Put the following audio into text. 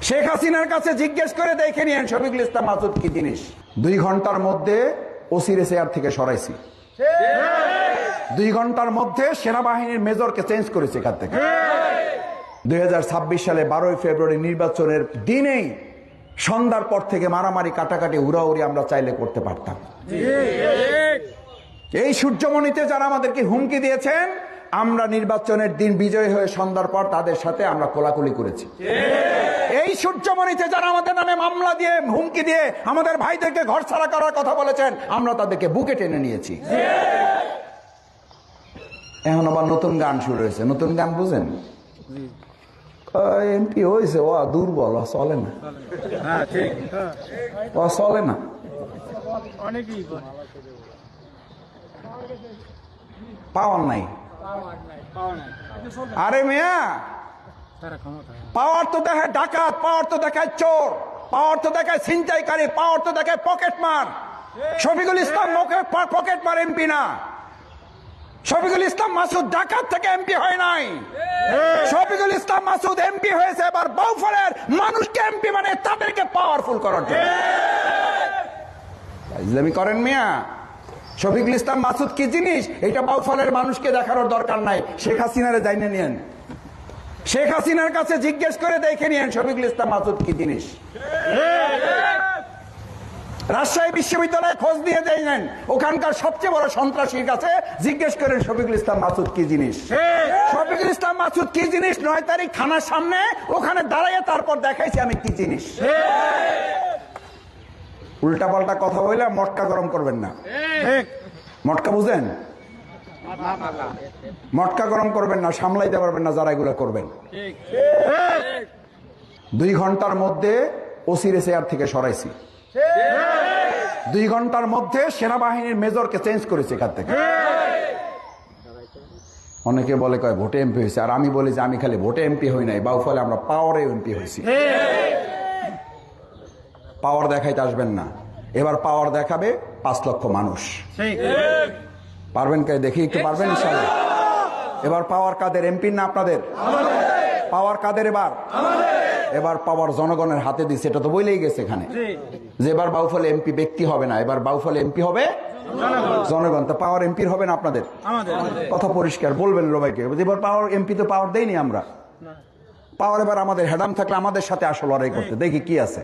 শেখ হাসিনার কাছে জিজ্ঞেস করে দেখে নিয়েন শফিকুল ইসলাম মাসুদ কি জিনিস। 2 ঘন্টার মধ্যে ওসির চেয়ার থেকে সরাইছি, 2 ঘন্টার মধ্যে সেনাবাহিনীর মেজরকে চেঞ্জ করেছে এখান থেকে। 2026 সালে 12 ফেব্রুয়ারি নির্বাচনের দিনেই সন্ধ্যার পর থেকে মারামারি কাটাকাটি উড়াউড়ি আমরা চাইলে করতে পারতাম। এই সূর্যমণিতে যারা আমাদেরকে হুমকি দিয়েছেন, আমরা নির্বাচনের দিন বিজয়ী হয়ে সন্ধ্যার পর তাদের সাথে আমরা কোলাকুলি করেছি। এই সূর্যমণিতে যারা আমাদের নামে মামলা দিয়ে হুমকি দিয়ে আমাদের ভাইদেরকে ঘর ছাড়া করার কথা বলেছেন, আমরা তাদেরকে বুকে টেনে নিয়েছি। এখন আবার নতুন গান শুরু হয়েছে। নতুন গান বুঝেন? এমপি হয়েছে, ও দুর্বল, ও চলে না, ও চলে না। পাওয়ার নাই। আরে মিয়া, পাওয়ার তো দেখায় ডাকাত, পাওয়ার তো দেখায় চোর, পাওয়ার তো দেখায় ছিনতাইকারী, পাওয়ার তো দেখায় পকেটমার। শফিকুল ইসলাম পকেটমার এমপি না। শফিকুল ইসলাম মাসুদ ডাকাত থেকে এমপি হয় নাই। শফিকুল ইসলাম মাসুদ এমপি হয়েছে এবার বাউফলের মানুষকে এমপি মানে তাদেরকে পাওয়ারফুল করার জন্য। ইসলামি করেন মিয়া। শফিকুল ইসলাম মাসুদ কি জিনিস এটা বাউফলের মানুষকে দেখানোর দরকার নাই। শেখ হাসিনারে জানিয়ে নিয়েন, শেখ হাসিনার কাছে জিজ্ঞেস করে দেখে নিয়েন শফিকুল ইসলাম মাসুদ কি জিনিস। রাজশাহী বিশ্ববিদ্যালয়ে খোঁজ দিয়ে দেখেন, ওখানকার সবচেয়ে বড় সন্ত্রাসীর কাছে জিজ্ঞেস করেন শফিকুল ইসলাম মাসুদ কি জিনিস। শফিকুল ইসলাম মাসুদ কি জিনিস 9 তারিখ থানার সামনে ওখানে দাঁড়াইয়ে তারপর দেখাইছি আমি কি জিনিস। উল্টা পাল্টা কথা বলে মটকা গরম করবেন না। মটকা বুঝেন? মটকা গরম করবেন না, সামলাইতে পারবেন না যারা এগুলো করবেন। 2 ঘন্টার মধ্যে ওসির চেয়ার থেকে সরাইছি, 2 ঘন্টার মধ্যে সেনাবাহিনীর মেজরকে চেঞ্জ করেছে এখান থেকে। অনেকে বলে কয় ভোটে এমপি হয়েছে, আর আমি বলি যে আমি খালি ভোটে এমপি হই নাই, বাউফলে আমরা পাওয়ারে এমপি হয়েছি। পাওয়ার দেখাইতে আসবেন না, এবার পাওয়ার দেখাবে 5 লক্ষ মানুষ। পারবেন কে দেখি একটু? পারবেন ইনশাআল্লাহ? এবার পাওয়ার কাদের? এমপির না আপনাদের? পাওয়ার কাদের? এবার পাওয়ার জনগণের হাতে দিচ্ছে। এটা তো বলেই গেছে এখানে যে এবার বাউফলে এমপি ব্যক্তি হবে না, এবার বাউফলে এমপি হবে জনগণ। তো পাওয়ার এমপির হবে না আপনাদের? কথা পরিষ্কার বলবেন সবাইকে। এবার পাওয়ার এমপি তো পাওয়ার দেয়নি আমরা। পাওয়ার এবার আমাদের হেডাম থাকলে আমাদের সাথে আসল লড়াই করতে। দেখি কি আছে।